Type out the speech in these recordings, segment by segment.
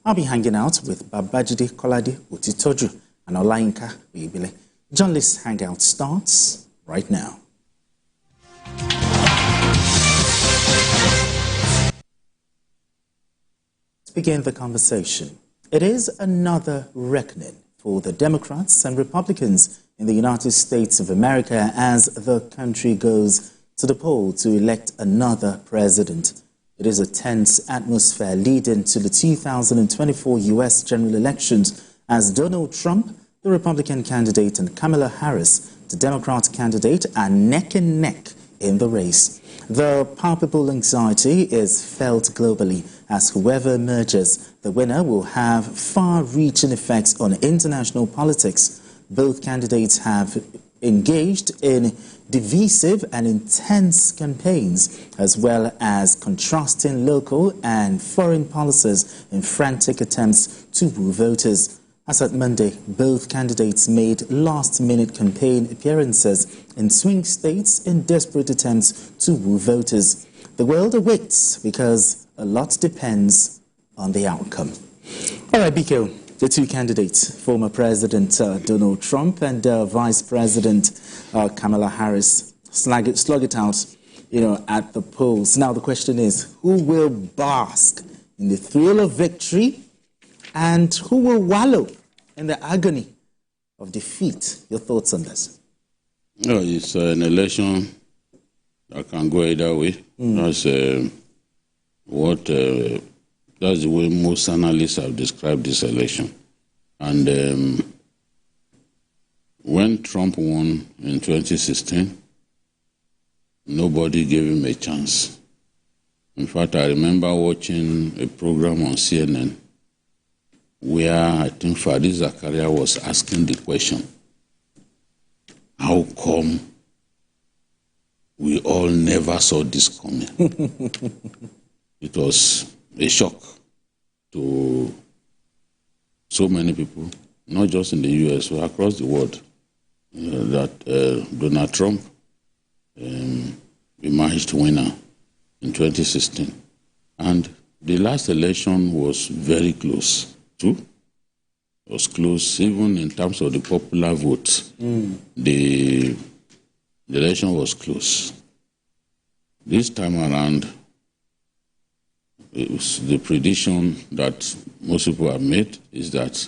I'll be hanging out with Babajide Kolade Utitoju and Olayinka Bibile. Journalist Hangout starts right now. Let's begin the conversation. It is another reckoning for the Democrats and Republicans in the United States of America as the country goes to the poll to elect another president. It is a tense atmosphere leading to the 2024 U.S. general elections as Donald Trump, the Republican candidate, and Kamala Harris, the Democrat candidate, are neck and neck in the race. The palpable anxiety is felt globally as whoever emerges the winner will have far-reaching effects on international politics. Both candidates have engaged in divisive and intense campaigns, as well as contrasting local and foreign policies in frantic attempts to woo voters. As at Monday, both candidates made last-minute campaign appearances in swing states in desperate attempts to woo voters. The world awaits because a lot depends on the outcome. All right, Biko, the two candidates, former President Donald Trump and Vice President Kamala Harris, slug it out, at the polls. Now the question is, who will bask in the thrill of victory and who will wallow in the agony of defeat? Your thoughts on this? No, it's an election that can go either way. That's that's the way most analysts have described this election. And when Trump won in 2016, nobody gave him a chance. In fact, I remember watching a program on CNN where I think Farid Zakaria was asking the question, how come we all never saw this coming? It was a shock to so many people, not just in the U.S., but across the world, that Donald Trump emerged winner in 2016. And the last election was very close, too. It was close even in terms of the popular vote. The election was close. This time around, it was the prediction that most people have made is that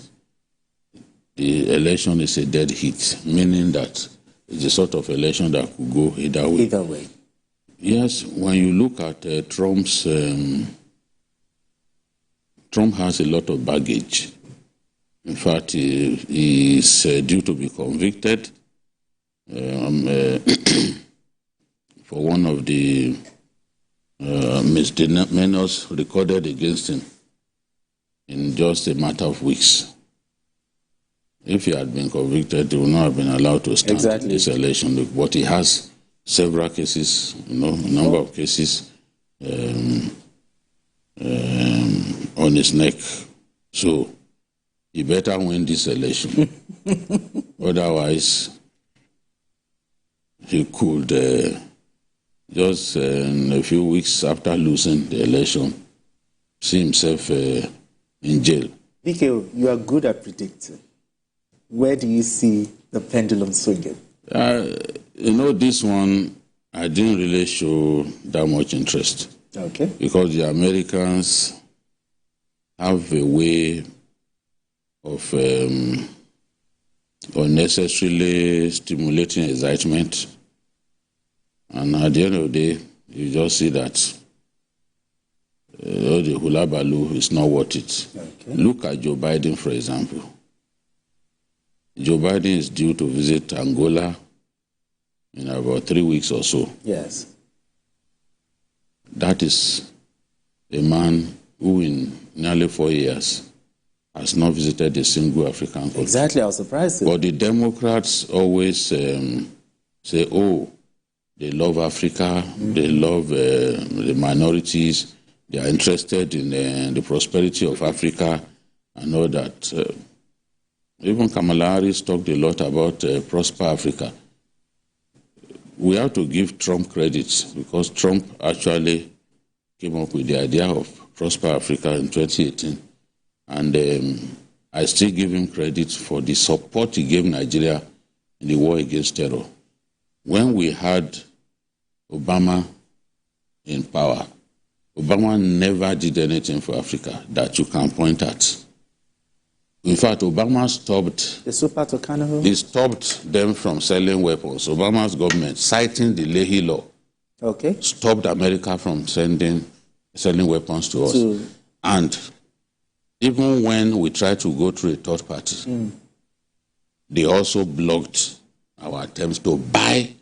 the election is a dead heat, meaning that it's the sort of election that could go either way. Either way. Yes, when you look at Trump's, Trump has a lot of baggage. In fact, he is due to be convicted for one of the misdemeanors recorded against him in just a matter of weeks. If he had been convicted, he would not have been allowed to stand in this election. But he has several cases, a number of cases on his neck. So he better win this election. Otherwise, he could just in a few weeks after losing the election, see himself in jail. BK, you are good at predicting. Where do you see the pendulum swinging? This one, I didn't really show that much interest. Okay. Because the Americans have a way of unnecessarily stimulating excitement. And at the end of the day, you just see that the hula baloo is not worth it. Okay. Look at Joe Biden, for example. Joe Biden is due to visit Angola in about 3 weeks or so. Yes. That is a man who in nearly 4 years has not visited a single African country. Exactly, I was surprised. But the Democrats always say, oh, they love Africa, they love the minorities, they are interested in the prosperity of Africa and all that. Even Kamala Harris talked a lot about Prosper Africa. We have to give Trump credit because Trump actually came up with the idea of Prosper Africa in 2018. And I still give him credit for the support he gave Nigeria in the war against terror. When we had Obama in power, Obama never did anything for Africa that you can point at. In fact, Obama stopped the Super Tucano. He stopped them from selling weapons. Obama's government, citing the Leahy Law, stopped America from selling weapons to us. And even when we tried to go through a third party, they also blocked our attempts to buy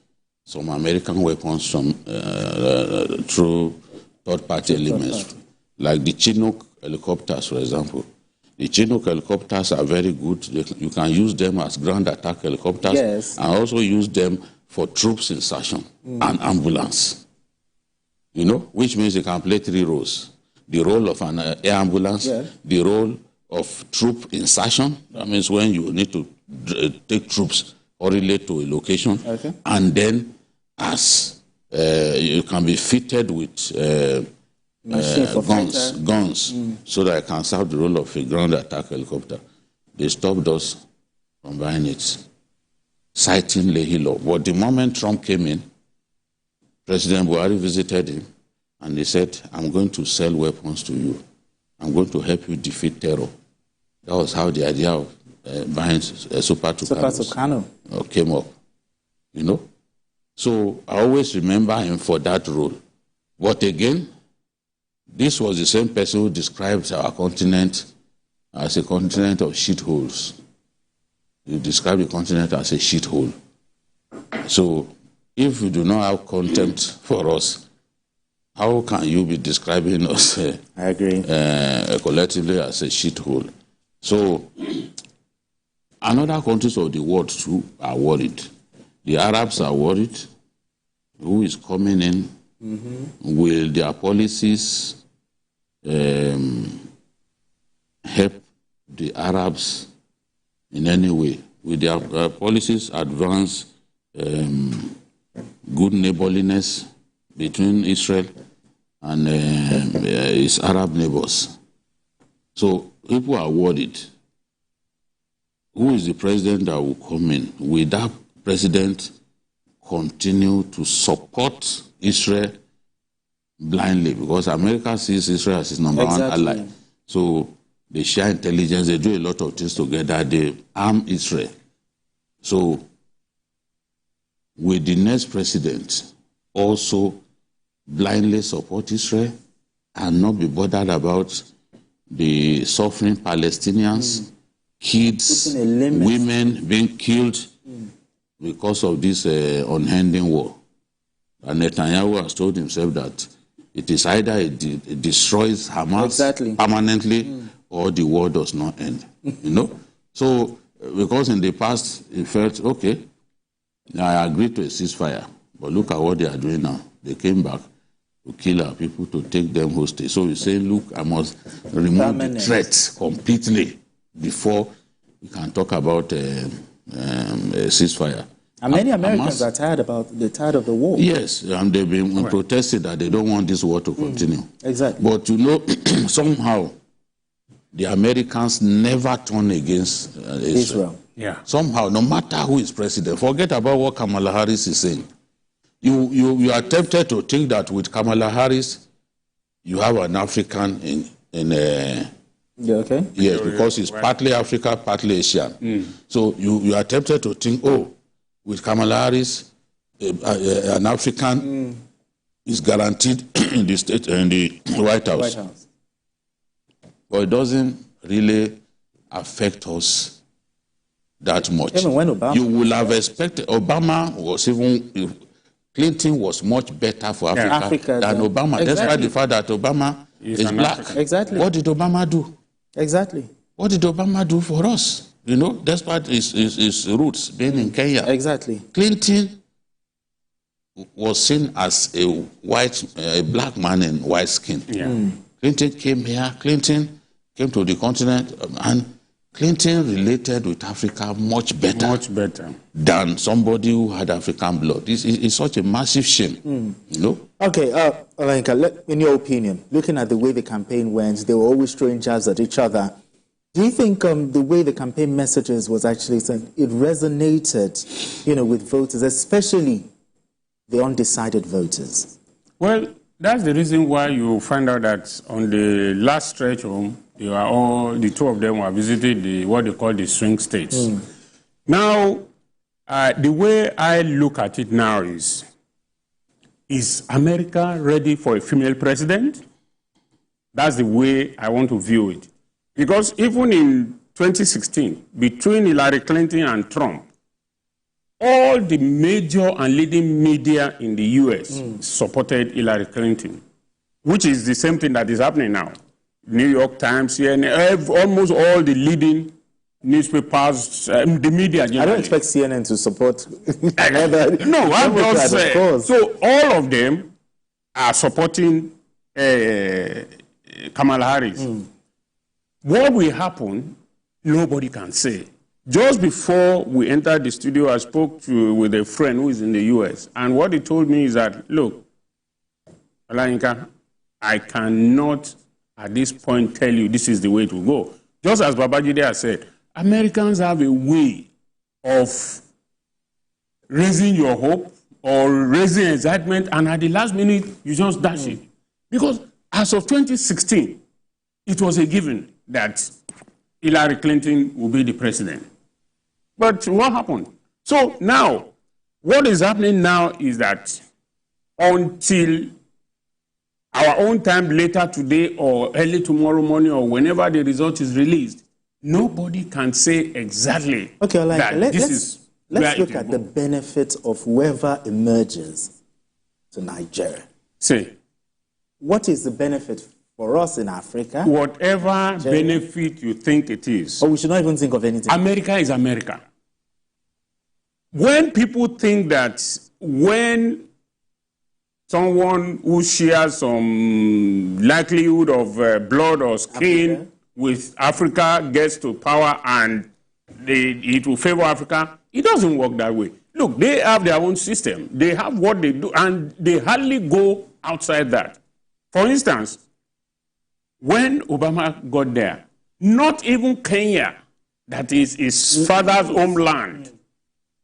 some American weapons from through third-party elements, like the Chinook helicopters, for example. The Chinook helicopters are very good. You can use them as ground attack helicopters, and also use them for troops insertion and ambulance. You know, which means you can play three roles. The role of an air ambulance, the role of troop insertion. That means when you need to take troops or relate to a location, and then as you can be fitted with guns, so that I can serve the role of a ground attack helicopter. They stopped us from buying it, citing Leahy Law. But the moment Trump came in, President Buhari visited him, and he said, I'm going to sell weapons to you. I'm going to help you defeat terror. That was how the idea of buying Super Tucano came up, you know. So I always remember him for that role. But again, this was the same person who described our continent as a continent of shitholes. You describe the continent as a shithole. So if you do not have contempt for us, how can you be describing us I agree. Collectively as a shithole? So another countries of the world too are worried. The Arabs are worried. Who is coming in? Will their policies help the Arabs in any way? Will their policies advance good neighborliness between Israel and its Arab neighbors? So people are worried. Who is the president that will come in? Will that president continue to support Israel blindly? Because America sees Israel as its number one ally. So they share intelligence, they do a lot of things together, they arm Israel. So will the next president also blindly support Israel and not be bothered about the suffering Palestinians, kids, women being killed because of this unending war? And Netanyahu has told himself that it is either it destroys Hamas permanently or the war does not end. You know? So, because in the past he felt, okay, I agreed to a ceasefire, but look at what they are doing now. They came back to kill our people, to take them hostage. So he's saying, look, I must remove the threat completely before we can talk about a ceasefire. And many Americans are tired of the war. Yes, and they've been protesting that they don't want this war to continue. Exactly. But you know, somehow the Americans never turn against Israel. Yeah. Somehow, no matter who is president, forget about what Kamala Harris is saying. You are tempted to think that with Kamala Harris, you have an African in yes, because he's partly African, partly Asian. So you are tempted to think, oh, with Kamala Harris, an African is guaranteed in the state in the White House. But it doesn't really affect us that much. Even when Obama, you will have expected Obama was even Clinton was much better for Africa than Obama. Despite the fact that Obama is black. Exactly. What did Obama do? Exactly. What did Obama do for us? You know, despite his roots being in Kenya. Exactly. Clinton was seen as a black man in white skin. Yeah. Clinton came here. Clinton came to the continent, and Clinton related with Africa much better than somebody who had African blood. It's such a massive shame, you know. Okay, Olenka, in your opinion, looking at the way the campaign went, they were always throwing jabs at each other. Do you think the way the campaign messages was actually sent, it resonated, with voters, especially the undecided voters? Well, that's the reason why you find out that on the last stretch home, the two of them were visiting what they call the swing states. Now, the way I look at it now is America ready for a female president? That's the way I want to view it. Because even in 2016, between Hillary Clinton and Trump, all the major and leading media in the U.S. supported Hillary Clinton, which is the same thing that is happening now. New York Times, CNN, almost all the leading newspapers, the media generally. I don't expect CNN to support No, I'm just saying. So all of them are supporting Kamala Harris. What will happen, nobody can say. Just before we entered the studio, I spoke with a friend who is in the U.S., and what he told me is that, look, Olayinka, I cannot at this point tell you this is the way to go. Just as Babajide has said, Americans have a way of raising your hope or raising excitement, and at the last minute, you just dash it. Because as of 2016, it was a given that Hillary Clinton will be the president. But what happened? So now, what is happening now is that until our own time later today or early tomorrow morning or whenever the result is released, nobody can say exactly that let's look at the benefit of whoever emerges to Nigeria. Say, what is the benefit for us in Africa? Whatever benefit you think it is. Or we should not even think of anything. America is America. When people think that when someone who shares some likelihood of blood or skin with Africa gets to power and it will favor Africa, it doesn't work that way. Look, they have their own system. They have what they do, and they hardly go outside that. For instance, when Obama got there, not even Kenya, that is his father's homeland,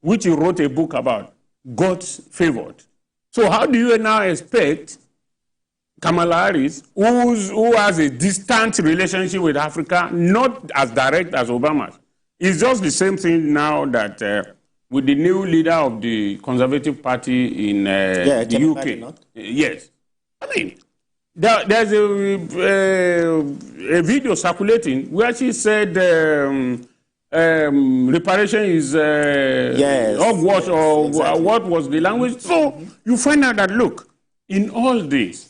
which he wrote a book about, got favored. So how do you now expect Kamala Harris, who has a distant relationship with Africa, not as direct as Obama's? It's just the same thing now that with the new leader of the Conservative Party in the UK. Yes. I mean, there's a video circulating where she said reparation is hogwash, or exactly. What was the language? So you find out that, look, in all these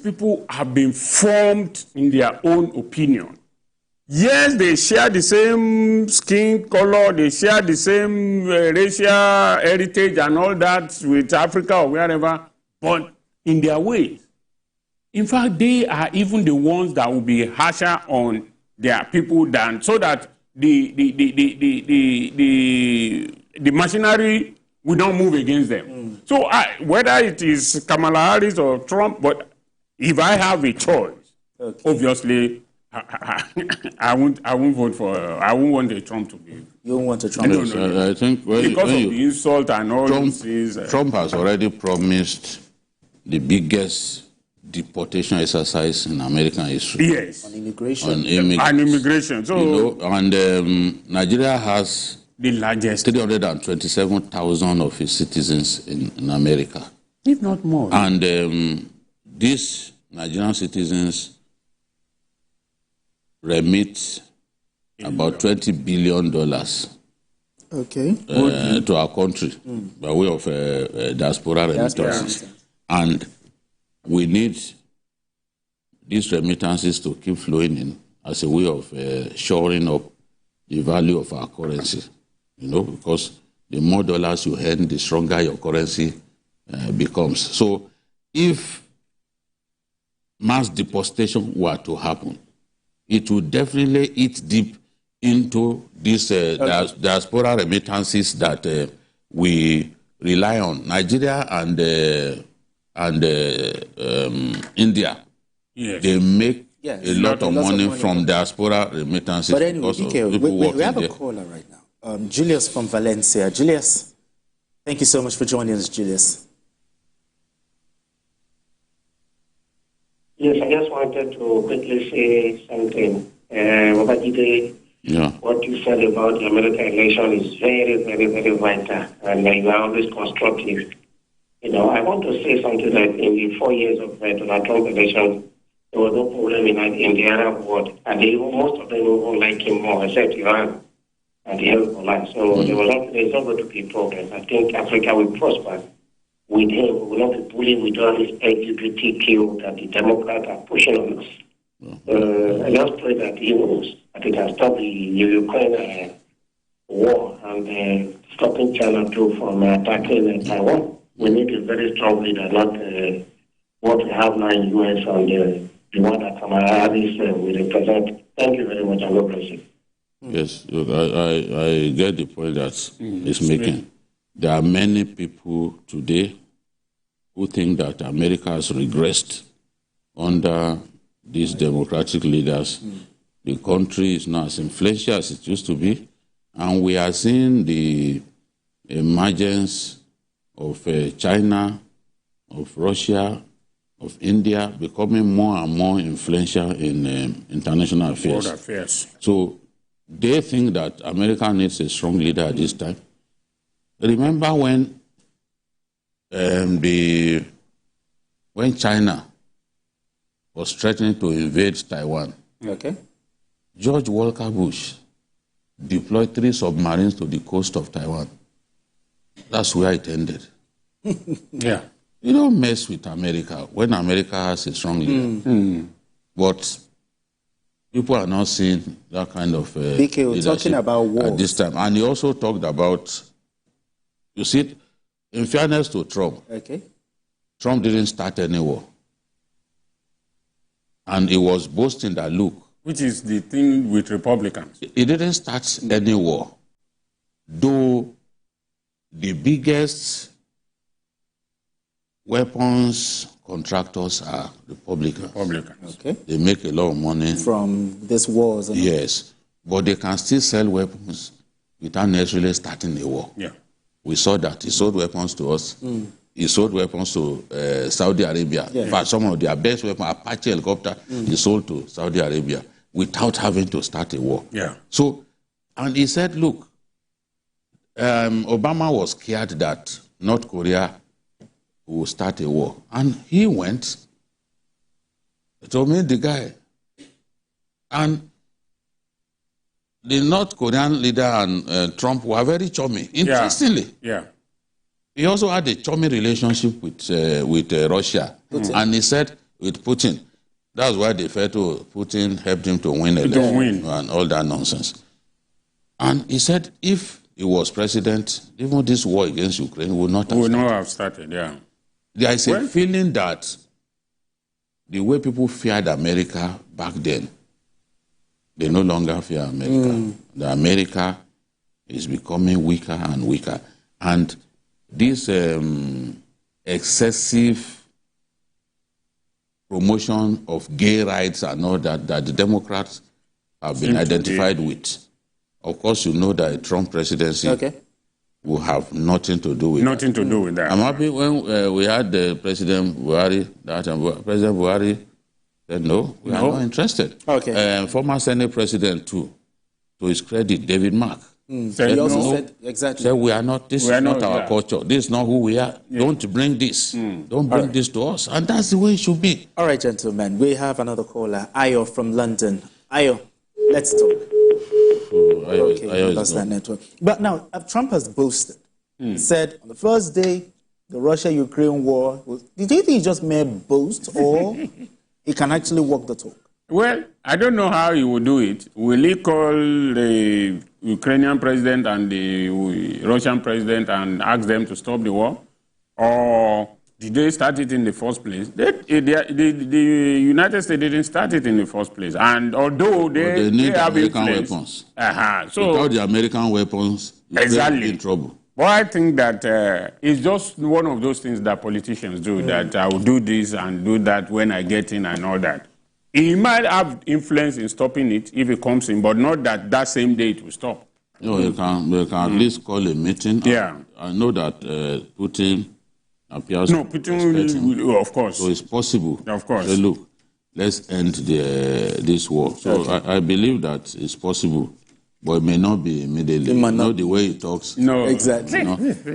people have been formed in their own opinion. Yes, they share the same skin color, they share the same racial heritage and all that with Africa or wherever, but in their ways. In fact, they are even the ones that will be harsher on their people than, so that the machinery will not move against them. So whether it is Kamala Harris or Trump, but if I have a choice, obviously, I won't vote for. I won't want a Trump to be. You don't want a Trump. No. I think because of the insult and all these things. Trump has already promised the biggest deportation exercise in American history. Yes. On immigration. On immigration. So, Nigeria has the largest 327,000 of its citizens in America, if not more. And these Nigerian citizens remit about $20 billion to our country by way of diaspora remittances. And we need these remittances to keep flowing in as a way of shoring up the value of our currency, because the more dollars you earn, the stronger your currency becomes. So if mass deportation were to happen, it would definitely eat deep into these diaspora remittances that we rely on. Nigeria and India, yes. they make a lot of money from diaspora remittances. But anyway, we have a caller right now. Julius from Valencia. Julius, thank you so much for joining us, Julius. Yes, I just wanted to quickly say something. What you said about the American election is very, very, very vital, and you are always constructive. I want to say something that in the 4 years of Donald Trump election, there was no problem in the Arab world, and most of them even like him more, except Iran and the Hezbollah. So there's not going to be a problem. I think Africa will prosper with him. We will not be bullied with all this LGBTQ that the Democrats are pushing on us. I just pray that he wins, that he can stop the Ukraine war and stopping China too from attacking Taiwan. We need a very strong leader, not what we have now in the U.S. and the one that Kamala Harris will represent. Thank you very much, and God bless you. Yes, look, I get the point that he's making. There are many people today who think that America has regressed under these democratic leaders. The country is not as influential as it used to be, and we are seeing the emergence of China, of Russia, of India becoming more and more influential in international affairs. World affairs. So they think that America needs a strong leader at this time. Remember when when China was threatening to invade Taiwan? Okay. George Walker Bush deployed 3 submarines to the coast of Taiwan. That's where it ended. Yeah. You don't mess with America when America has a strong leader. But people are not seeing that kind of BK, talking about wars at this time. And he also talked about, you see, in fairness to Trump, Trump didn't start any war. And he was boasting that, look. Which is the thing with Republicans. He didn't start any war. Though the biggest weapons contractors are Republicans. Okay. They make a lot of money from these wars. Yes, but they can still sell weapons without necessarily starting a war. Yeah. We saw that. He sold weapons to us. He sold weapons to Saudi Arabia. In fact, some of their best weapons, Apache helicopter, he sold to Saudi Arabia without having to start a war. Yeah. So, and he said, look, Obama was scared that North Korea will start a war. And he went to meet the guy. And the North Korean leader and Trump were very chummy. Interestingly. Yeah. He also had a chummy relationship with Russia. And he said with Putin. That's why they felt to Putin helped him to win election and all that nonsense. And he said if he was president, even this war against Ukraine would not have started. Yeah. There is a feeling that the way people feared America back then, they no longer fear America. The America is becoming weaker and weaker. And this excessive promotion of gay rights and all that the Democrats have been identified with. Of course, you know that a Trump presidency will have nothing to do with that. I'm happy when we had the President Buhari, President Buhari said, no, we are not interested. Former Senate President, too, to his credit, David Mark, said, said we are not, this is not our culture. This is not who we are. Don't bring this. Don't bring this to us. And that's the way it should be. All right, gentlemen, we have another caller, Ayo from London. Ayo, let's talk. Ayo lost that network. But now, Trump has boasted. He said on the first day, the Russia-Ukraine war, do you think he just mere boast or he can actually walk the talk? Well, I don't know how he will do it. Will he call the Ukrainian president and the Russian president and ask them to stop the war? Or did they start it in the first place? The United States didn't start it in the first place. And although they need have American weapons. So without the American weapons, they're in trouble. But I think that it's just one of those things that politicians do, that I will do this and do that when I get in and all that. He might have influence in stopping it if it comes in, but not that that same day it will stop. No, you can at least call a meeting. Yeah. I know that Putin appears No, to Putin, of course. So it's possible. Of course. Say, look, let's end this war. So okay. I believe that it's possible, but it may not be immediately. Not the way he talks. No. Exactly.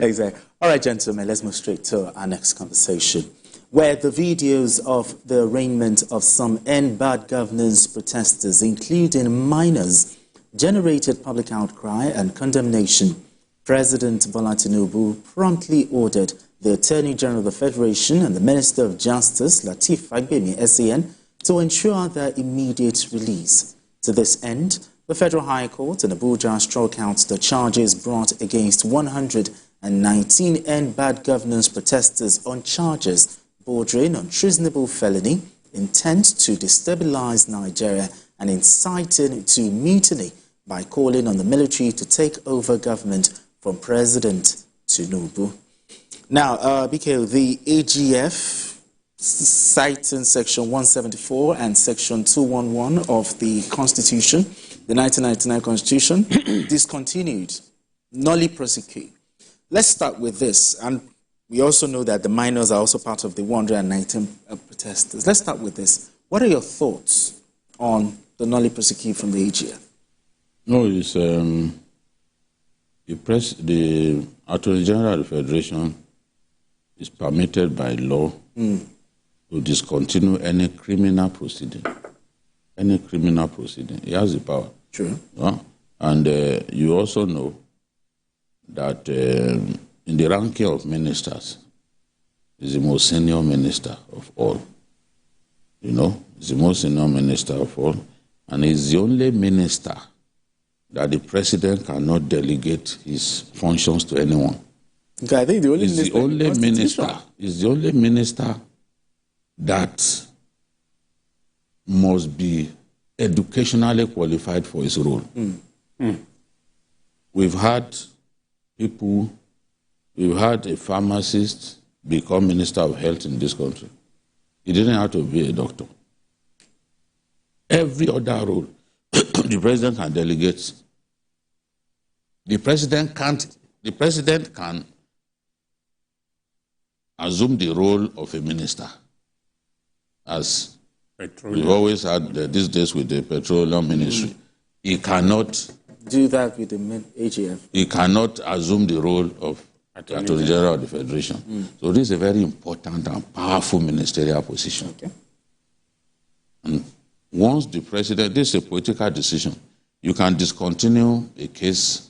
Exactly. All right, gentlemen, let's move straight to our next conversation, where the videos of the arraignment of some End Bad Governance protesters, including minors, generated public outcry and condemnation. President Bola Tinubu promptly ordered the Attorney General of the Federation and the Minister of Justice, Lateef Fagbemi, SAN, to ensure their immediate release. To this end, the Federal High Court in Abuja struck out the charges brought against 119 End Bad Governance protesters on charges bordering on treasonable felony, intent to destabilize Nigeria, and inciting to mutiny by calling on the military to take over government from President Tinubu. Now, BK, the AGF, citing Section 174 and Section 211 of the Constitution, the 1999 Constitution, discontinued, nully prosecute. Let's start with this. And we also know that the minors are also part of the 119 protesters. Let's start with this. What are your thoughts on the nully prosecute from the AGF? No, it's the Attorney General of the Federation is permitted by law to discontinue any criminal proceeding. Any criminal proceeding. He has the power. True. And you also know that in the ranking of ministers, is the most senior minister of all. You know, he's the most senior minister of all. And he's the only minister that the president cannot delegate his functions to anyone. Okay, I think the only minister is the only minister that must be educationally qualified for his role. We've had a pharmacist become Minister of Health in this country. He didn't have to be a doctor. Every other role, the president can delegate. The president can assume the role of a minister, as we've always had these days with the petroleum ministry. He cannot do that with the AGF. He cannot assume the role of Attorney General of the Federation. So this is a very important and powerful ministerial position. Okay. And once the president, this is a political decision, you can discontinue a case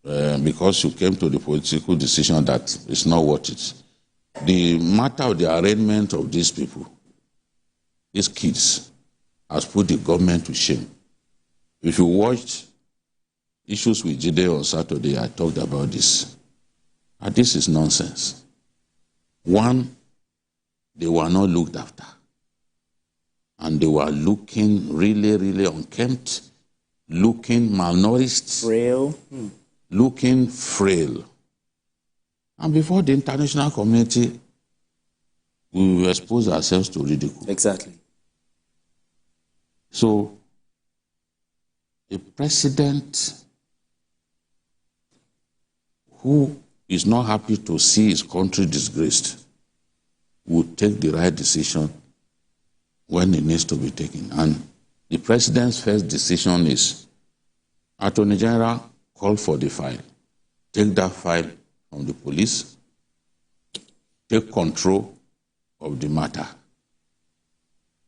because you came to the political decision that it's not worth it. The matter of the arraignment of these people, these kids, has put the government to shame. If you watched Issues with Jide on Saturday, I talked about this. And this is nonsense. One, they were not looked after. And they were looking really, really unkempt, looking malnourished. Frail. Looking frail. And before the international community, we will expose ourselves to ridicule. Exactly. So, a president who is not happy to see his country disgraced would take the right decision when it needs to be taken. And the president's first decision is, Attorney General, call for the file. Take that file from the police. Take control of the matter.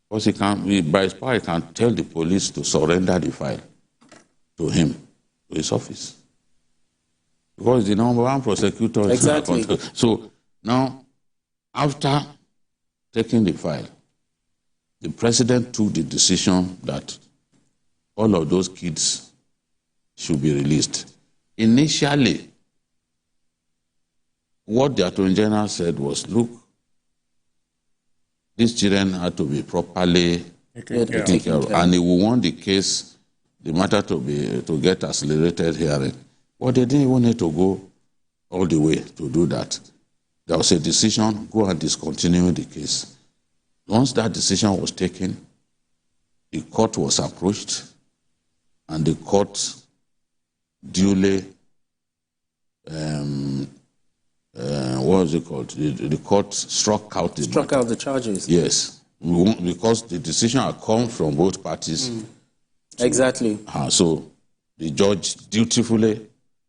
Because he can, by his power, he can tell the police to surrender the file to him, to his office. Because the number one prosecutor is not control. So now, after taking the file, the president took the decision that all of those kids should be released. Initially, what the Attorney General said was, look, these children had to be properly taken care of. And he will want the case, the matter to get accelerated hearing. But they didn't even need to go all the way to do that. There was a decision, go and discontinue the case. Once that decision was taken, the court was approached, and the court duly, what was it called? The court struck out the charges. Yes, because the decision had come from both parties. Exactly. So the judge dutifully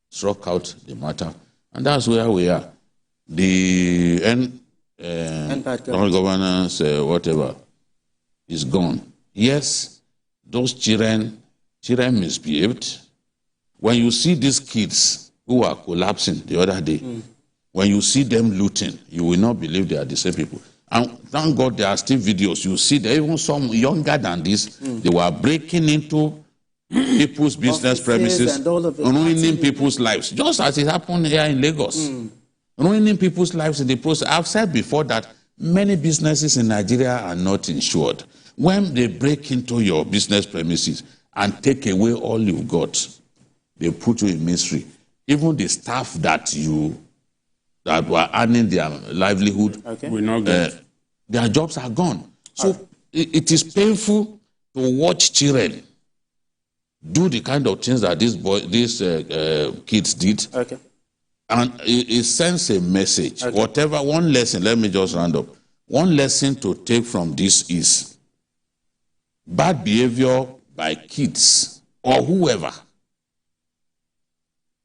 struck out the matter, and that's where we are. The governance, whatever, is gone. Yes, those children misbehaved. When you see these kids who are collapsing the other day, when you see them looting, you will not believe they are the same people. And thank God there are still videos. You see there even some younger than this, they were breaking into people's business premises, ruining people's lives, just as it happened here in Lagos. Ruining people's lives in the process. I've said before that many businesses in Nigeria are not insured. When they break into your business premises and take away all you've got, they put you in misery. Even the staff that were earning their livelihood, their jobs are gone. So it is painful to watch children do the kind of things that these kids did. And it sends a message. Whatever, one lesson, let me just round up. One lesson to take from this is bad behavior by kids or whoever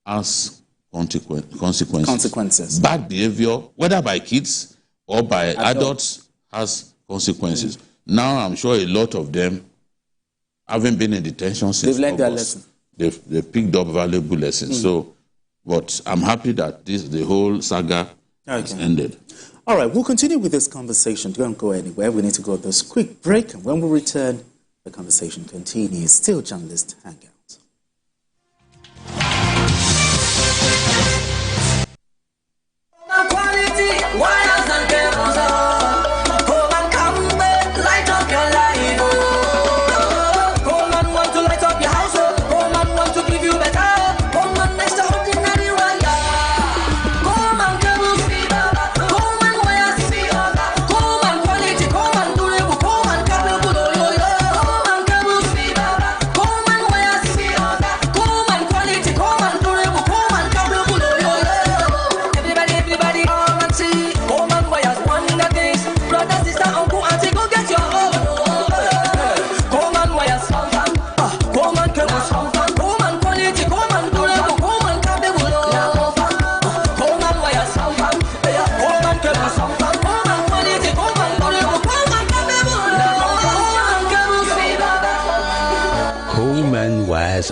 has consequences. Bad behavior, whether by kids or by adults, has consequences. Now, I'm sure a lot of them haven't been in detention since They've learned their lesson. They've picked up valuable lessons. But I'm happy that the whole saga has ended. All right, we'll continue with this conversation. Don't go anywhere. We need to go to this quick break. And when we return, the conversation continues. Still Journalist Hangout.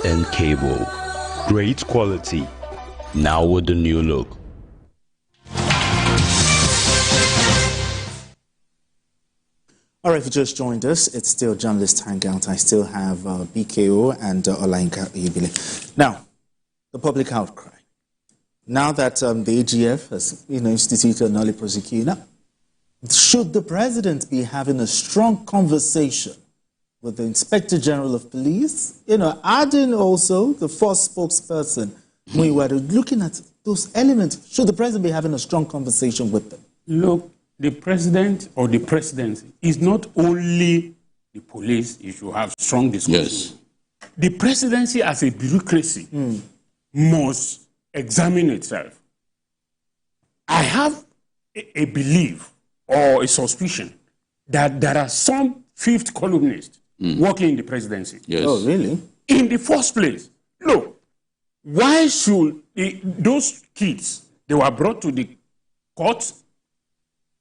And cable, great quality, now with the new look. All right, if you just joined us, it's still Journalist Hangout. I still have BKO and Olainka Ibile. Now, the public outcry. Now that the AGF has instituted a null prosecution, should the president be having a strong conversation with the Inspector General of Police, adding also the first spokesperson, we were looking at those elements. Should the president be having a strong conversation with them? Look, the president or the presidency is not only the police, you should have strong discussion. Yes. The presidency as a bureaucracy must examine itself. I have a belief or a suspicion that there are some fifth columnists working in the presidency. Yes. Oh, really? In the first place, look, why should those kids, they were brought to the court?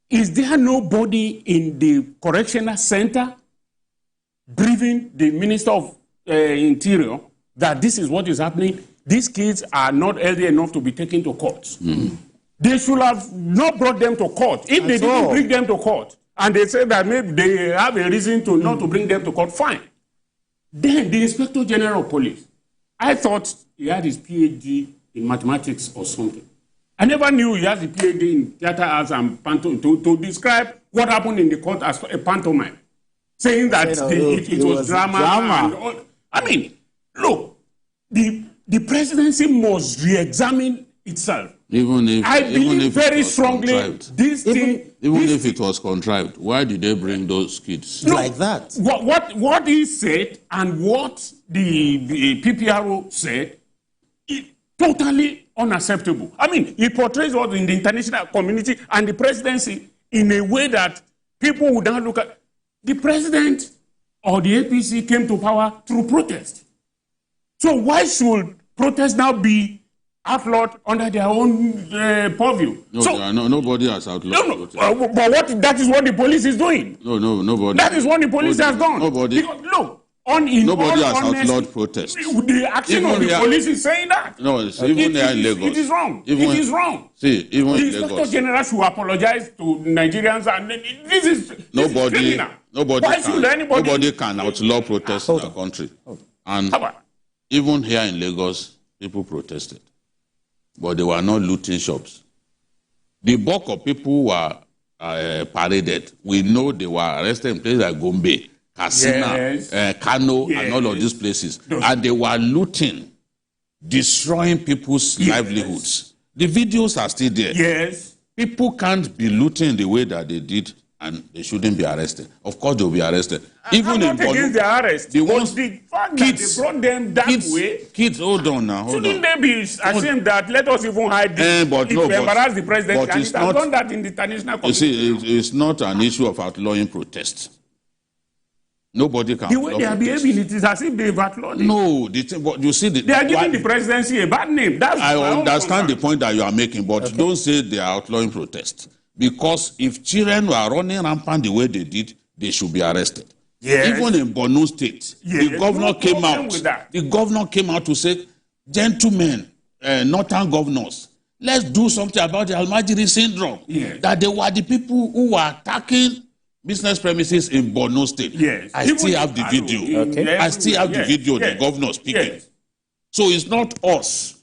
Is there nobody in the correctional center briefing the Minister of Interior that this is what is happening? These kids are not elderly enough to be taken to court. They should have not brought them to court. If they didn't bring them to court, and they say that maybe they have a reason to not to bring them to court, fine. Then the Inspector General of Police, I thought he had his PhD in mathematics or something. I never knew he has a PhD in theater arts and pantomime to describe what happened in the court as a pantomime, saying that it was drama. And all. I mean, look, the presidency must re-examine itself. I believe very strongly this thing. Even if it was contrived, why did they bring those kids? No, like that. What he said and what the PPRO said is totally unacceptable. I mean, he portrays what in the international community and the presidency in a way that people would not look at. The president or the APC came to power through protest. So why should protest now be outlawed under their own purview? No, nobody has outlawed. But that is what the police is doing. No, nobody. That is what the police has done. Nobody. Because, look, nobody has outlawed protest. The action of the police is saying that. No, even here in Lagos. It is wrong. It is wrong. See, even the in Lagos. Inspector General should apologize to Nigerians, and this is criminal. Nobody can outlaw protest in the country. And even here in Lagos, people protested. But they were not looting shops. The bulk of people were paraded. We know they were arrested in places like Gombe, Katsina, Kano, and all of these places. And they were looting, destroying people's livelihoods. The videos are still there. Yes. People can't be looting the way that they did, and they shouldn't be arrested. Of course, they'll be arrested. Even I'm not against the arrest. The fact kids, that they brought them that way. Kids, hold on now. Shouldn't they be ashamed that let us even hide this? Embarrass the president. But it's not done that in the international community. You see, it's not an issue of outlawing protest. Nobody can. The way they are behaving, it is as if they've outlawed it. No, but you see, they are giving the presidency a bad name. I understand the point that you are making, but don't say they are outlawing protest. Because if children were running rampant the way they did, they should be arrested. Yes. Even in Borno State, the governor came out. The governor came out to say, gentlemen, northern governors, let's do something about the Almajiri syndrome. Yes. That they were the people who were attacking business premises in Borno State. Yes. I still have the video. Okay. I still have the video of the governor speaking. Yes. So it's not us.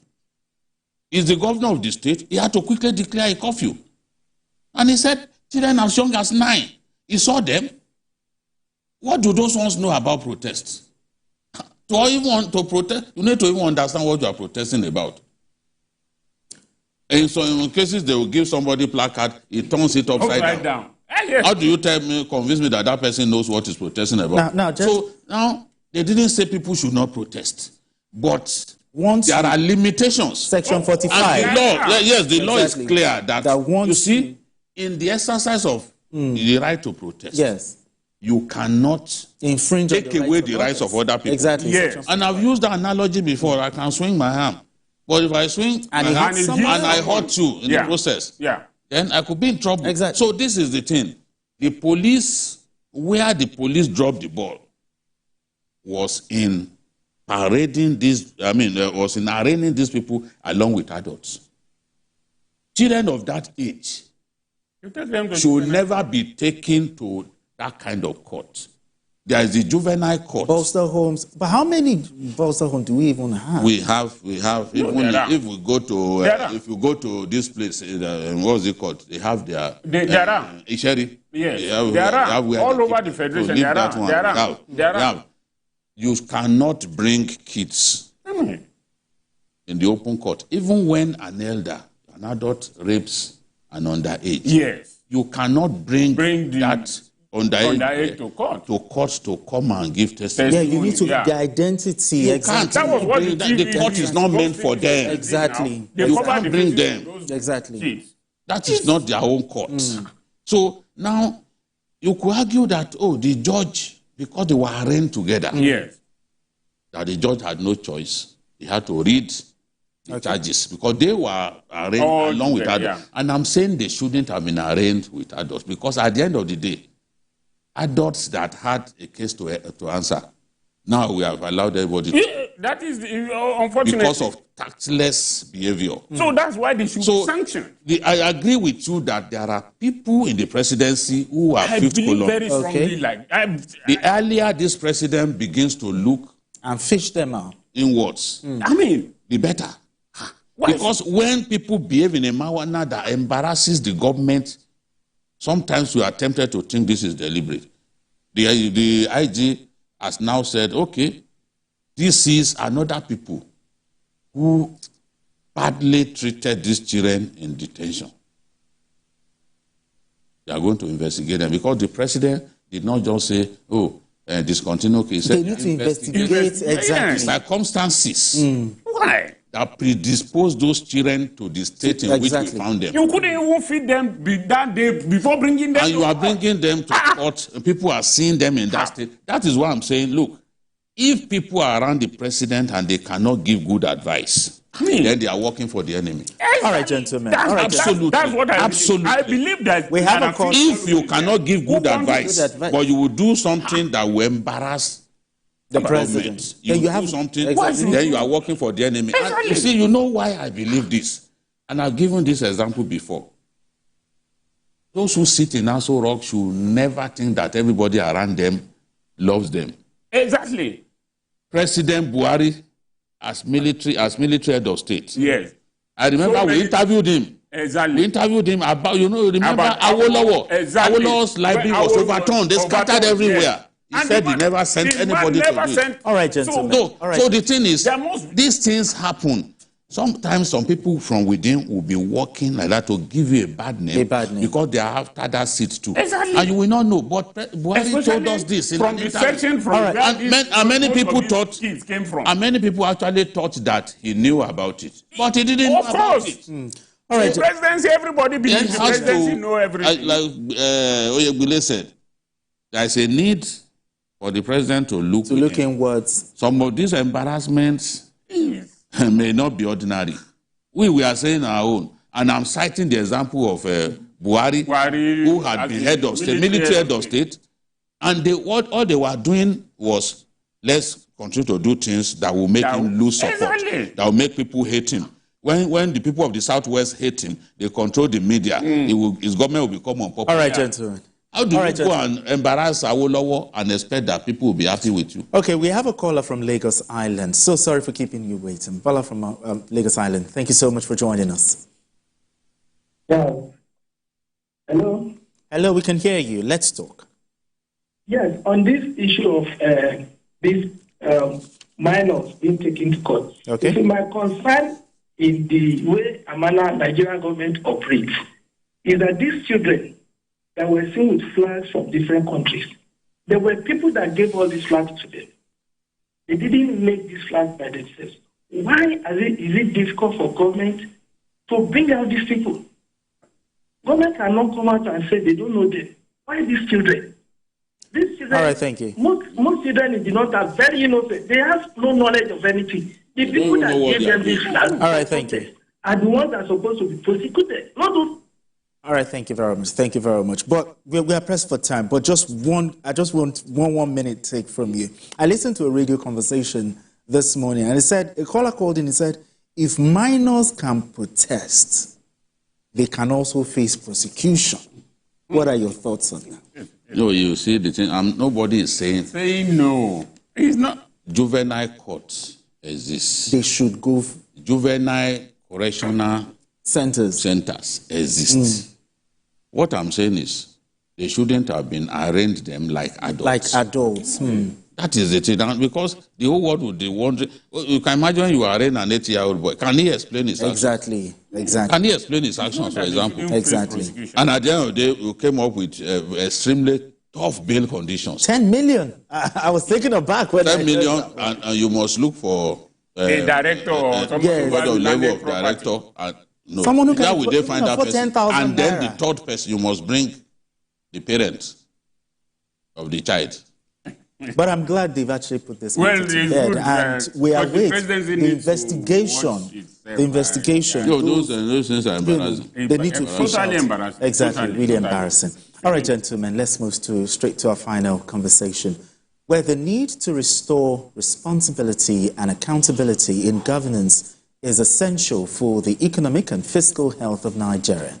It's the governor of the state. He had to quickly declare a curfew. And he said, children as young as 9. He saw them. What do those ones know about protests? To even want to protest, you need to even understand what you are protesting about. In some cases, they will give somebody a placard, he turns it upside down. How do you convince me that that person knows what he's protesting about? So now, they didn't say people should not protest. But once there are limitations. Section 45. And the law, the law is clear that you see, in the exercise of the right to protest, you cannot infringe take away the rights of other people. Exactly. Yes. And I've used that analogy before. I can swing my arm. But if I swing and I hurt you in the process, then I could be in trouble. Exactly. So this is the thing. The police, where the police dropped the ball, was in parading these, was in arraigning these people along with adults. Children of that age should never be taken to that kind of court. There is the juvenile court. Bolster homes. But how many bolster homes do we even have? We have. If we go to, if you go to this place, what's it called? They have their. Isheri. Yes. There are all over the federation. There are. You cannot bring kids in the open court, even when an elder, an adult rapes an underage. Yes. You cannot bring that underage to court to come and give testimony. Yeah, you need to the identity. You exactly. Can't. That was what the court is not meant for them. Exactly. You can't bring them. Exactly. That is not their own court. So now you could argue that the judge, because they were arraigned together, that the judge had no choice. He had to read the charges because they were arraigned along with adults. And I'm saying they shouldn't have been arraigned with adults because at the end of the day, adults that had a case to answer, now we have allowed everybody to. That is unfortunate. Because of tactless behavior. So that's why they should be sanctioned. I agree with you that there are people in the presidency who are fifth column. Very strongly the earlier this president begins to look and fish them out inwards, the better. Because when people behave in a manner that embarrasses the government, sometimes we are tempted to think this is deliberate. The IG has now said, okay, this is another people who badly treated these children in detention. They are going to investigate them because the president did not just say, oh, discontinue case. They need to investigate exactly circumstances. Why? That predispose those children to the state in which we found them. You couldn't even feed them that day before bringing them. And you are bringing them to court, and people are seeing them in that state. That is why I'm saying, look, if people are around the president and they cannot give good advice, then they are working for the enemy. All right, gentlemen. Absolutely. That's what I absolutely. believe. I believe that we have a call. If you cannot give good advice, but you will do something that will embarrass the president, you have do something, then you are working for the enemy. And you see, you know why I believe this? And I've given this example before. Those who sit in Aso Rock should never think that everybody around them loves them. Exactly. President Buhari, as military head of state. Yes. I remember we interviewed him. Exactly. We interviewed him about, remember Awolowo. Exactly. Awolowo's library was overturned. They scattered everywhere. Yes. He said he never sent anybody to do it. All right, gentlemen. So the thing is, these things happen. Sometimes some people from within will be working like that to give you a bad name. Because they are after that seat too. Exactly. And you will not know. But Buhari told us this. From the section from where and many people thought, kids came from. And many people actually thought that he knew about it. But he didn't know about it. All right. The presidency, everybody believes the presidency know everything. Like Oyebile said, there is a need for the president to look inwards. Some of these embarrassments may not be ordinary. We are saying our own. And I'm citing the example of Buhari, who had been head of state, military head of state. And all they were doing was, let's continue to do things that will make him lose support, that will make people hate him. When the people of the Southwest hate him, they control the media. His government will become unpopular. All right, gentlemen. How do you go and embarrass Awolowo and expect that people will be happy with you? Okay, we have a caller from Lagos Island. So sorry for keeping you waiting. Bala from Lagos Island, thank you so much for joining us. Yeah. Hello? Hello, we can hear you. Let's talk. Yes, on this issue of these minors being taken to court. Okay. So my concern in the way Nigerian government operates is that these children that were seen with flags from different countries, there were people that gave all these flags to them. They didn't make these flags by themselves. Why is it difficult for government to bring out these people? Government cannot come out and say they don't know them. Why these children? These children, all right, thank you. Most children in the north are very innocent. They have no knowledge of anything. The people that gave them these flags are the ones that are supposed to be prosecuted, not those. All right, thank you very much. Thank you very much. But we are pressed for time. But I just want one minute take from you. I listened to a radio conversation this morning, and a caller called in and said, if minors can protest, they can also face prosecution. What are your thoughts on that? No, you see the thing. Nobody is saying no. It's not. Juvenile courts exist. They should go. Juvenile correctional centers exist. What I'm saying is, they shouldn't have been arraigned them like adults. That is the thing. Because the whole world would be wondering. You can imagine when you arraign an 80-year-old boy. Can he explain his actions? Exactly. Can he explain his actions, for example? Exactly. And at the end of the day, you came up with extremely tough bail conditions. 10 million. I was taken aback when 10 million, and you must look for a director or somebody level of director. No. Someone who can that will they find that person, and then naira. The third person, you must bring the parents of the child. But I'm glad they've actually put this to bed, and we await the investigation. The investigation. Those things are embarrassing. They need to fish out. Embarrassing. Exactly, really embarrassing. All right, gentlemen, let's move straight to our final conversation, where the need to restore responsibility and accountability in governance is essential for the economic and fiscal health of Nigeria.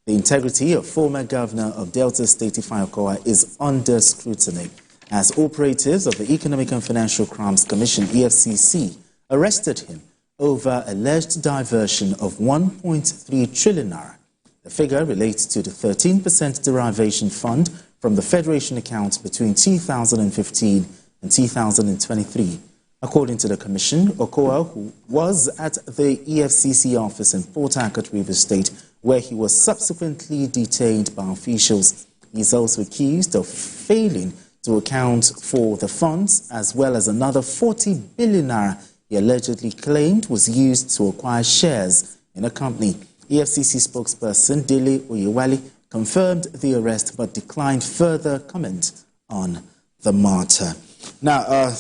The integrity of former governor of Delta State, Ifeanyi Okowa, is under scrutiny as operatives of the Economic and Financial Crimes Commission, EFCC, arrested him over alleged diversion of 1.3 trillion naira. The figure relates to the 13% derivation fund from the Federation account between 2015 and 2023. According to the Commission, Okowa, who was at the EFCC office in Port Harcourt, Rivers State, where he was subsequently detained by officials, he is also accused of failing to account for the funds, as well as another 40 billion naira he allegedly claimed was used to acquire shares in a company. EFCC spokesperson Dele Oyewale confirmed the arrest but declined further comment on the matter. Now,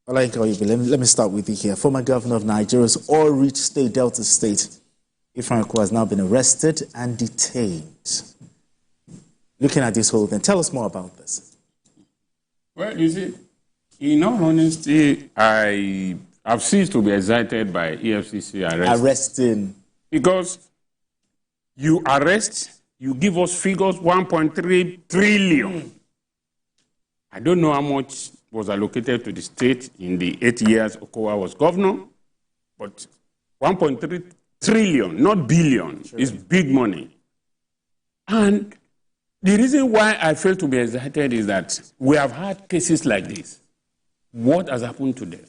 let me start with you here. Former governor of Nigeria's oil-rich state, Delta State, Ifeanyi Okowa, has now been arrested and detained. Looking at this whole thing, tell us more about this. Well, you see, in all honesty, I've ceased to be excited by EFCC arresting. Because you arrest, you give us figures 1.3 trillion. I don't know how much was allocated to the state in the 8 years Okowa was governor, but 1.3 trillion, not billion, is big money. And the reason why I fail to be excited is that we have had cases like this. What has happened to them?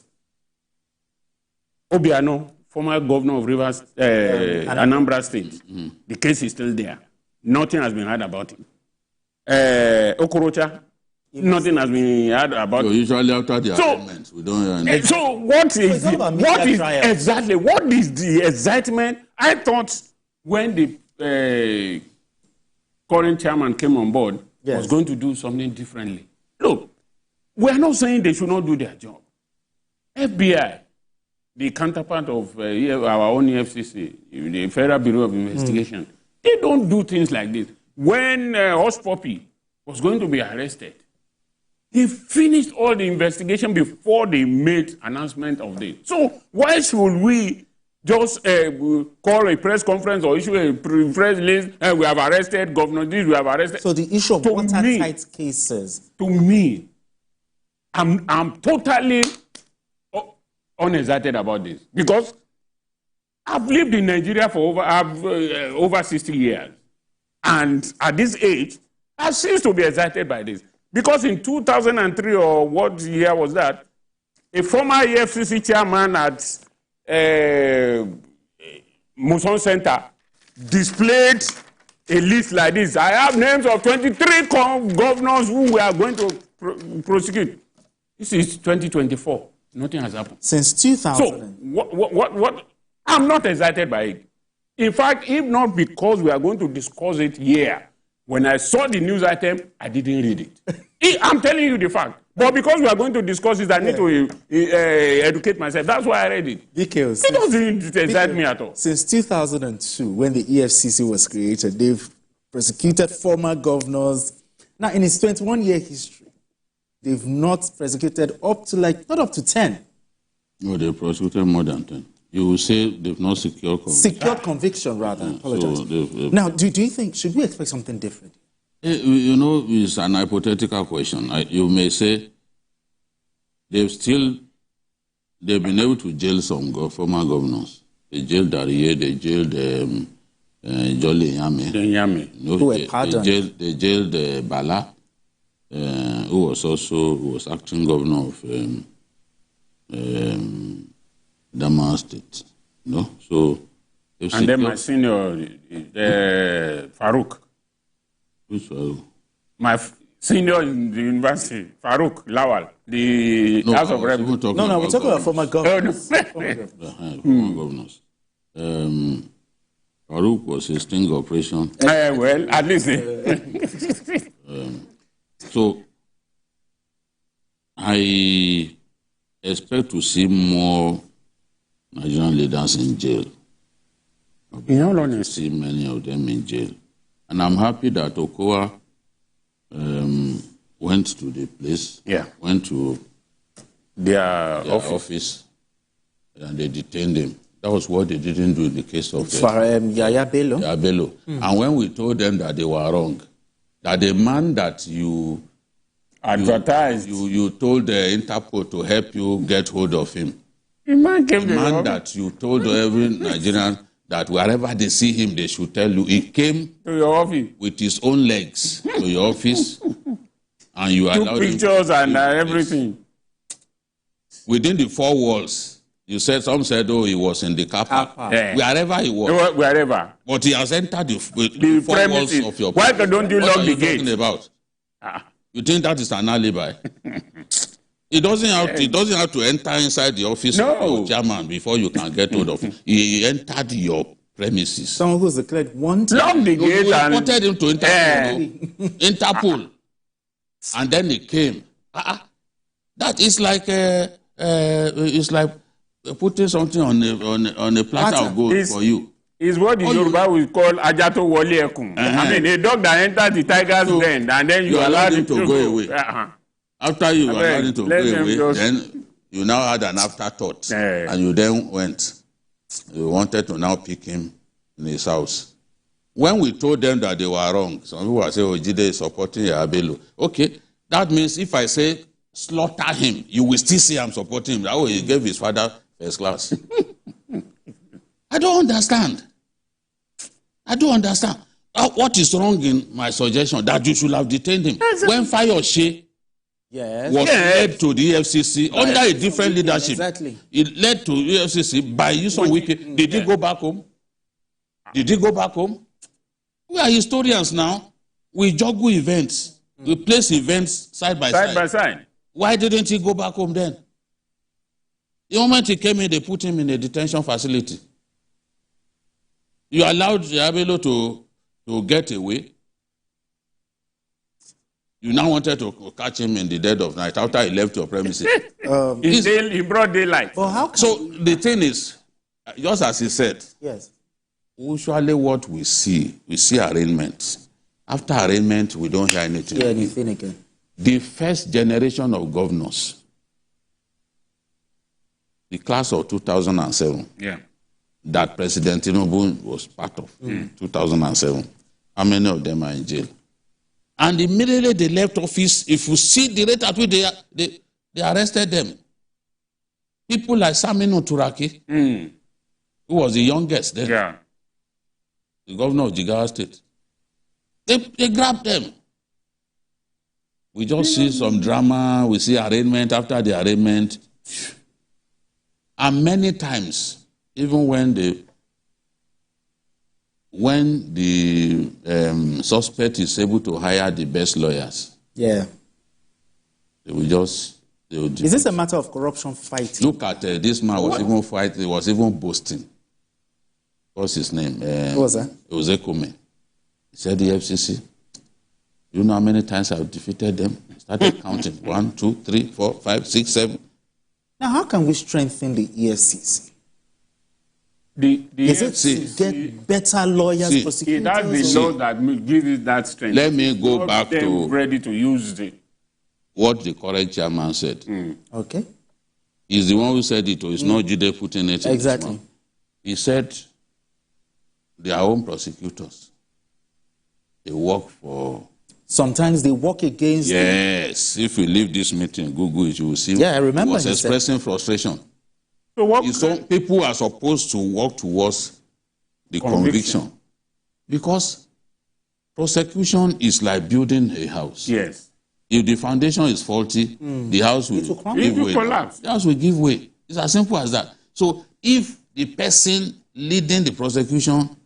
Obiano, former governor of Rivers, Anambra State, the case is still there. Nothing has been heard about him. Okorocha, nothing has been heard about. So usually after the arguments, we don't hear anything. So what is the excitement? I thought when the current chairman came on board, was going to do something differently. Look, we are not saying they should not do their job. FBI, the counterpart of our own EFCC, the Federal Bureau of Investigation, they don't do things like this. When Hush Puppy was going to be arrested, they finished all the investigation before they made announcement of this. So why should we just call a press conference or issue a press list, we have arrested Governor this, we have arrested. So the issue of watertight cases. To me, I'm totally unexcited about this because I've lived in Nigeria for over 60 years. And at this age, I seem to be excited by this. Because in 2003, or what year was that, a former EFCC chairman at Muson Center displayed a list like this. I have names of 23 governors who we are going to prosecute. This is 2024. Nothing has happened. Since 2000. So, what? I'm not excited by it. In fact, if not because we are going to discuss it here, when I saw the news item, I didn't read it. I'm telling you the fact. But because we are going to discuss it, I need to educate myself. That's why I read it. It doesn't excite me at all. Since 2002, when the EFCC was created, they've prosecuted former governors. Now, in its 21-year history, they've not prosecuted up to not up to 10. No, they prosecuted more than 10. You will say they've not secured conviction. Secured conviction, rather. I apologize. So now, do you think, should we expect something different? You know, it's an hypothetical question. You may say they've been able to jail some former governors. They jailed Darie, they jailed Jolly Yame. They jailed Bala, who was acting governor of Dama State. No? So, and then my senior, Farouk. Which Farouk? My senior in the university, Farouk Lawal, the House of Rep. We're talking about former governors. Former governors. Farouk was a sting operation. Well, at least. So, I expect to see more Nigerian leaders in jail. See many of them in jail. And I'm happy that Okowa went to the place, went to their office, and they detained him. That was what they didn't do in the case of Yaya Bello. Yaya Bello. And when we told them that they were wrong, that the man that you advertised, you told the Interpol to help you get hold of him. The man that you told every Nigerian that wherever they see him, they should tell you. He came to your office with his own legs to your office, and you allowed him pictures and everything. within the 4 walls. You said, some said, oh, he was in the car park. Yeah. Wherever he was. Wherever. But he has entered the 4 walls of your Why place. don't you What lock the gate? Talking about? You think that is an alibi? He doesn't have to enter inside the office of your chairman before you can get hold of him. He entered your premises. Someone who's declared wanted. Lock the gate You and... reported him to Interpol. Interpol. And then he came. That is like it's like putting something on a platter of gold for you. Is what the Yoruba will call Ajato Wole Ekun. I mean, a dog that enters the tiger's den, and then you allow him to go away. After you allowed him to go away, then you now had an afterthought, and you then went. You wanted to now pick him in his house. When we told them that they were wrong, some people were saying, oh, Jide is supporting Yabelo. Okay, that means if I say slaughter him, you will still see I'm supporting him. That way he gave his father first class. I don't understand. What is wrong in my suggestion? That you should have detained him. When Fayose was led to the EFCC under a different leadership, it led to EFCC by use of Wiki. Did he go back home? We are historians now. We juggle events. We place events side by side. Why didn't he go back home then? The moment he came in, they put him in a detention facility. You allowed Yabelo to get away. You now wanted to catch him in the dead of night after he left your premises. In broad daylight. So the thing is, just as he said, yes. Usually what we see arraignment. After arraignment, we don't hear anything. Yeah, anything again. The first generation of governors, the class of 2007, that President Tinubu was part of, 2007, how many of them are in jail? And immediately they left office. If you see the rate at which they arrested them, people like Saminu Turaki, who was the youngest then, the governor of Jigawa State, they grabbed them. We just see some drama, we see arraignment after the arraignment. And many times, even when the suspect is able to hire the best lawyers, they will is this a matter of corruption fighting? Look at this man was even fighting, he was even boasting. What's his name? What was that? It was Ekome. He said the FCC. You know how many times I've defeated them? Started counting. 1, 2, 3, 4, 5, 6, 7. Now, how can we strengthen the EFCC? Is it to get better lawyers, prosecutors? That's the law that gives it that strength. Let me go back to ready to use it. What the current chairman said. Okay. He's the one who said it, or it's not Jide putting it in. Exactly. He said their own prosecutors, they work for... Sometimes they work against... Yes. If you leave this meeting, Google it, you will see. Yeah, I remember. He was expressing frustration. So people are supposed to work towards the conviction. Because prosecution is like building a house. Yes. If the foundation is faulty, the house will give way. Collapse. The house will give way. It's as simple as that. So if the person leading the prosecution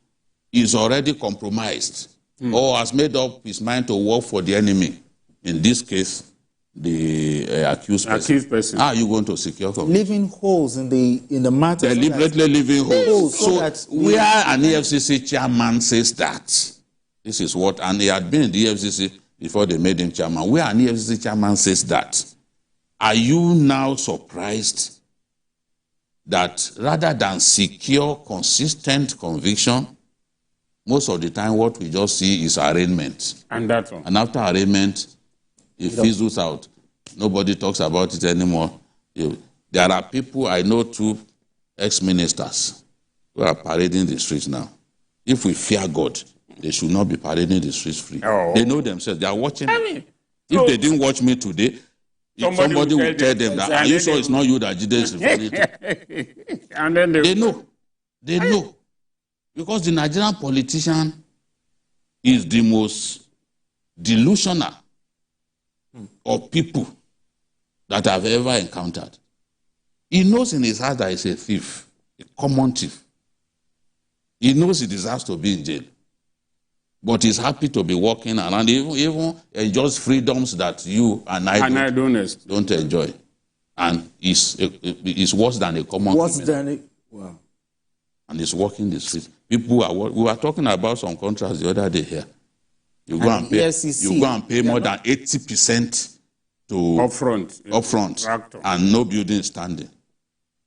is already compromised or has made up his mind to work for the enemy, in this case, the accused person, how are you going to secure conviction? Leaving holes in the matter. Deliberately leaving holes. So where an EFCC chairman says that, this is what, and he had been in the EFCC before they made him chairman, where an EFCC chairman says that, are you now surprised that rather than secure consistent conviction, most of the time what we just see is arraignment. And that's all. And after arraignment, it fizzles out. Nobody talks about it anymore. There are people, I know 2 ex-ministers who are parading the streets now. If we fear God, they should not be parading the streets free. Oh. They know themselves. They are watching. If they didn't watch me today, somebody will tell them that, are you sure it's not you that Jide is referring to? And then they know. They know. Because the Nigerian politician is the most delusional of people that I've ever encountered. He knows in his heart that he's a thief, a common thief. He knows he deserves to be in jail. But he's happy to be walking around, even enjoys freedoms that you and I don't enjoy. And it's worse than a common criminal. Wow. And he's walking the streets. We were talking about some contracts the other day here. You go and pay more than 80% to upfront and no building standing.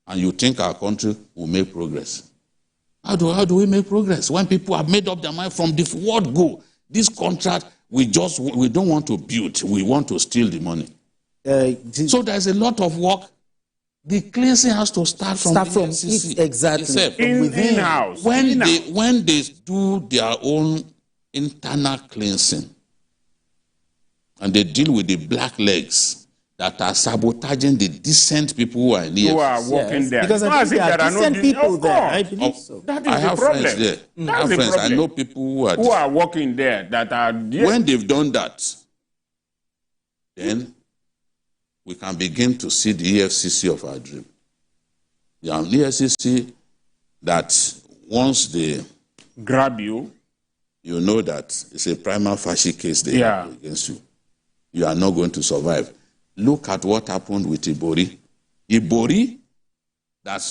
And you think our country will make progress. How do we make progress when people have made up their mind from the word go? This contract, we don't want to build, we want to steal the money. So there's a lot of work. The cleansing has to start from EFCC. Exactly. In-house. When they do their own internal cleansing and they deal with the black legs that are sabotaging the decent people who are in EFCC. Who are working there. Because I think there are decent people there. I believe so. That is the problem. Friends there. I have friends. I know people who are working there that are... When they've done that, then we can begin to see the EFCC of our dream. The EFCC that once they grab you, you know that it's a prima facie case they have against you. You are not going to survive. Look at what happened with Ibori. Ibori that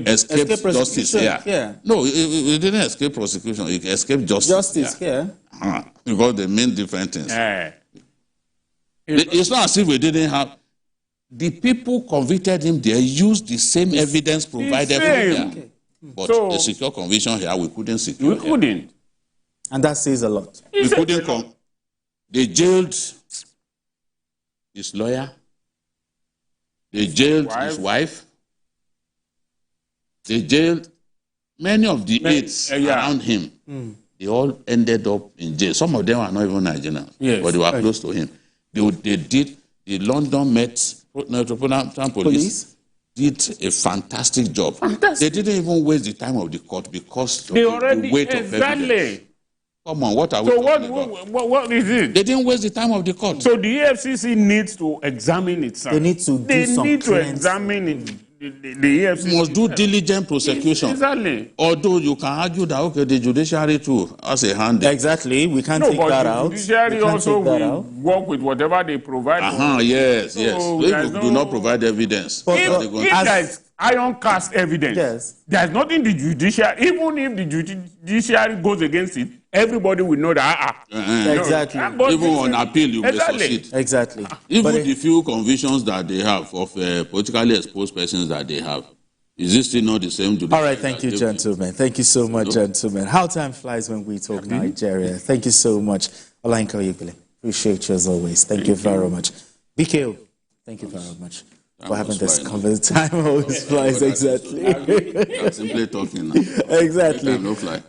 escaped justice here. Yeah. No, it didn't escape prosecution. It escaped justice. Justice here. Because they mean different things. It's not as if we didn't have... The people convicted him there used the same evidence provided from there. Okay. But the secure conviction here, we couldn't secure. We couldn't. And that says a lot. We couldn't come. They jailed his lawyer. They jailed his wife. They jailed many of the aides around him. They all ended up in jail. Some of them are not even Nigerians, but they were close to him. They did, the London Metropolitan Police did a fantastic job. They didn't even waste the time of the court because of the weight of evidence. Come on, what are we talking about? What is it? They didn't waste the time of the court. So the EFCC needs to examine itself. They need to examine it. The EFCC must do diligent prosecution. Exactly. Although you can argue that, okay, the judiciary too has a hand. Exactly. We can't take that out. The judiciary also will work with whatever they provide. Yes. They do not provide evidence. If there is iron cast evidence, there's nothing the judiciary, even if the judiciary goes against it, everybody will know that. Exactly. Even on appeal, you may succeed. Exactly. Even the few convictions that they have of politically exposed persons that they have, is this still not the same? All right, thank you, gentlemen. Thank you so much, gentlemen. How time flies when we talk Nigeria. Thank you so much. Olainka Oyebile, appreciate you as always. Thank you very much. BKO, thank you very much for having this conversation. Time always flies, exactly. I'm simply talking now. Exactly. No fly.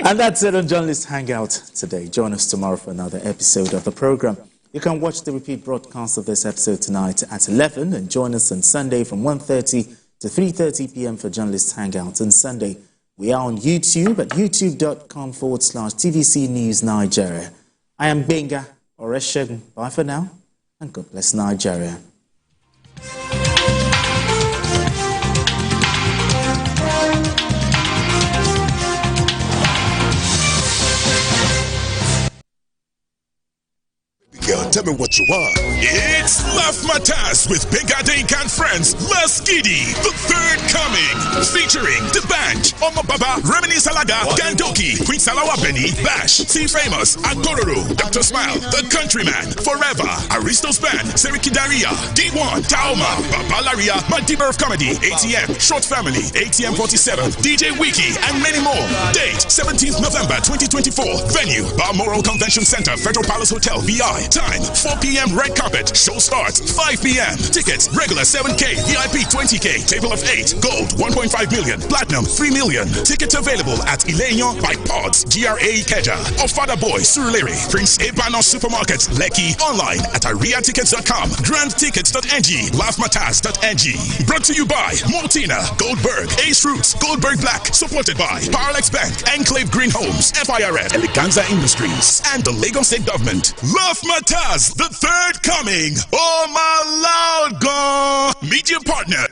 And that's it on Journalist Hangout today. Join us tomorrow for another episode of the program. You can watch the repeat broadcast of this episode tonight at 11 and join us on Sunday from 1:30 to 3:30 p.m. for Journalist Hangout. On Sunday, we are on YouTube at youtube.com/TVC News Nigeria. I am Benga Oreshegun. Bye for now, and God bless Nigeria. Girl, tell me what you want. It's Mathmatas with Big Adink and friends. Maskidi, the third coming. Featuring The Band, Omo Baba, Remini Salaga, Gandoki, Queen Salawa Benny, Bash, T-Famous, Agororo, Dr. Smile, The Countryman, Forever, Aristo's Band, Seriki Daria, D1, Taoma, Babalaria, Multiverse of Comedy, ATM, Short Family, ATM 47, DJ Wiki, and many more. Date, 17th November 2024. Venue, Balmoral Convention Center, Federal Palace Hotel, VI. Time, 4 p.m. red carpet. Show starts 5 p.m. Tickets, regular 7K, VIP 20K, table of 8, gold 1.5 million, platinum 3 million. Tickets available at Ileño by Pods, GRA Ikeja, Ofada Boy, Surulere, Prince Ebano Supermarket, Lekki, online at ariatickets.com, grandtickets.ng, laughmatas.ng. Brought to you by Mortina, Goldberg, Ace Roots, Goldberg Black, supported by Paralex Bank, Enclave Green Homes, FIRS, Eleganza Industries, and the Lagos State Government. Love Matas Matters, the third coming. Oh, my Lord God. Media partner.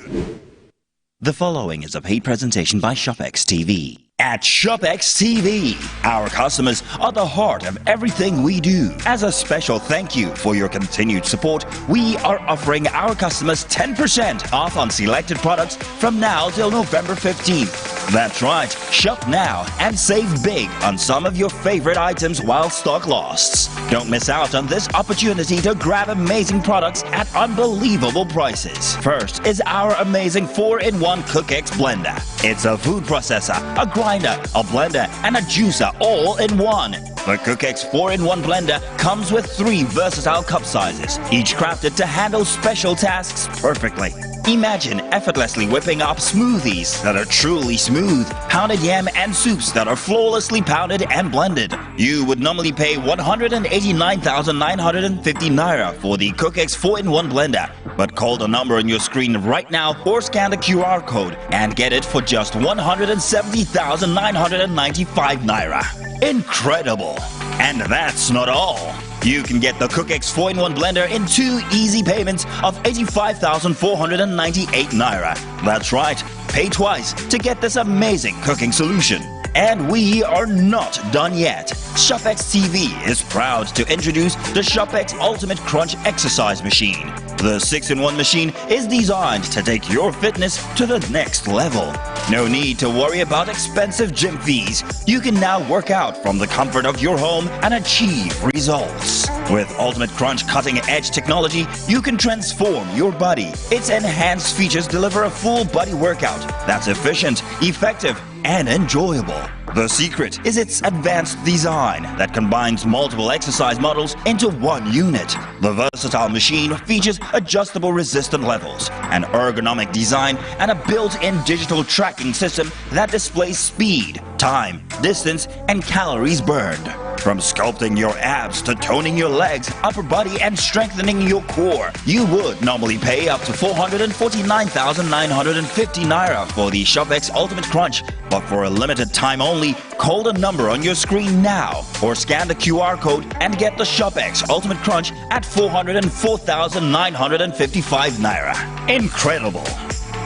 The following is a paid presentation by ShopX TV. At ShopX TV, our customers are the heart of everything we do. As a special thank you for your continued support, we are offering our customers 10% off on selected products from now till November 15th. That's right, shop now and save big on some of your favorite items while stock lasts. Don't miss out on this opportunity to grab amazing products at unbelievable prices. First is our amazing 4-in-1 CookX blender. It's a food processor, a grinder, a blender, and a juicer all in one. The CookX 4-in-1 blender comes with 3 versatile cup sizes, each crafted to handle special tasks perfectly. Imagine effortlessly whipping up smoothies that are truly smooth, pounded yam and soups that are flawlessly pounded and blended. You would normally pay 189,950 naira for the CookX 4-in-1 blender, but call the number on your screen right now or scan the QR code and get it for just 170,995 naira. Incredible! And that's not all. You can get the CookX 4-in-1 blender in 2 easy payments of 85,498 naira. That's right, pay twice to get this amazing cooking solution. And we are not done yet. ShopX TV is proud to introduce the ShopX Ultimate Crunch Exercise Machine. The 6-in-1 machine is designed to take your fitness to the next level. No need to worry about expensive gym fees. You can now work out from the comfort of your home and achieve results. With Ultimate Crunch cutting-edge technology, you can transform your body. Its enhanced features deliver a full body workout that's efficient, effective, and enjoyable. The secret is its advanced design that combines multiple exercise models into one unit. The versatile machine features adjustable resistance levels, an ergonomic design, and a built-in digital tracking system that displays speed, time, distance, and calories burned. From sculpting your abs to toning your legs, upper body, and strengthening your core, you would normally pay up to 449,950 naira for the ShopX Ultimate Crunch. But for a limited time only, call the number on your screen now or scan the QR code and get the ShopX Ultimate Crunch at 404,955 naira. Incredible!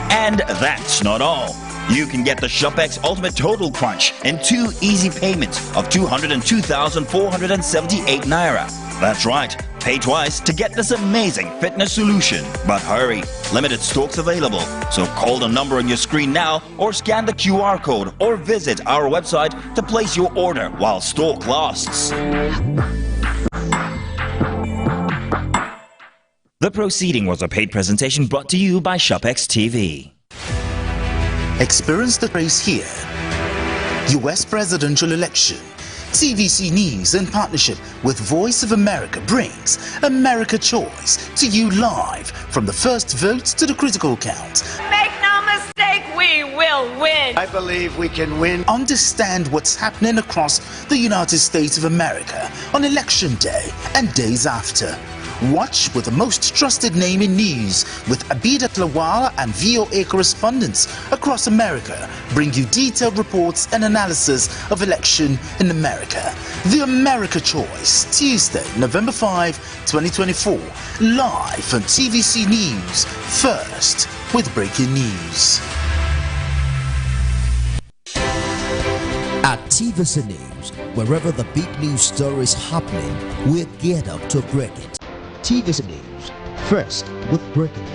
And that's not all. You can get the ShopX Ultimate Total Crunch in 2 easy payments of 202,478 naira. That's right, pay twice to get this amazing fitness solution. But hurry, limited stocks available. So call the number on your screen now or scan the QR code or visit our website to place your order while stock lasts. The proceeding was a paid presentation brought to you by ShopX TV. Experience the race here. U.S. presidential election. TVC News in partnership with Voice of America brings America Choice to you live from the first vote to the critical count. Make no mistake, we will win. I believe we can win. Understand what's happening across the United States of America on election day and days after. Watch with the most trusted name in news with Abida Lawal and VOA correspondents across America bring you detailed reports and analysis of election in America. The America Choice, Tuesday, November 5, 2024, live on TVC News, first with breaking news. At TVC News, wherever the big news story is happening, we're geared up to break it. TVC News, first with breaking news.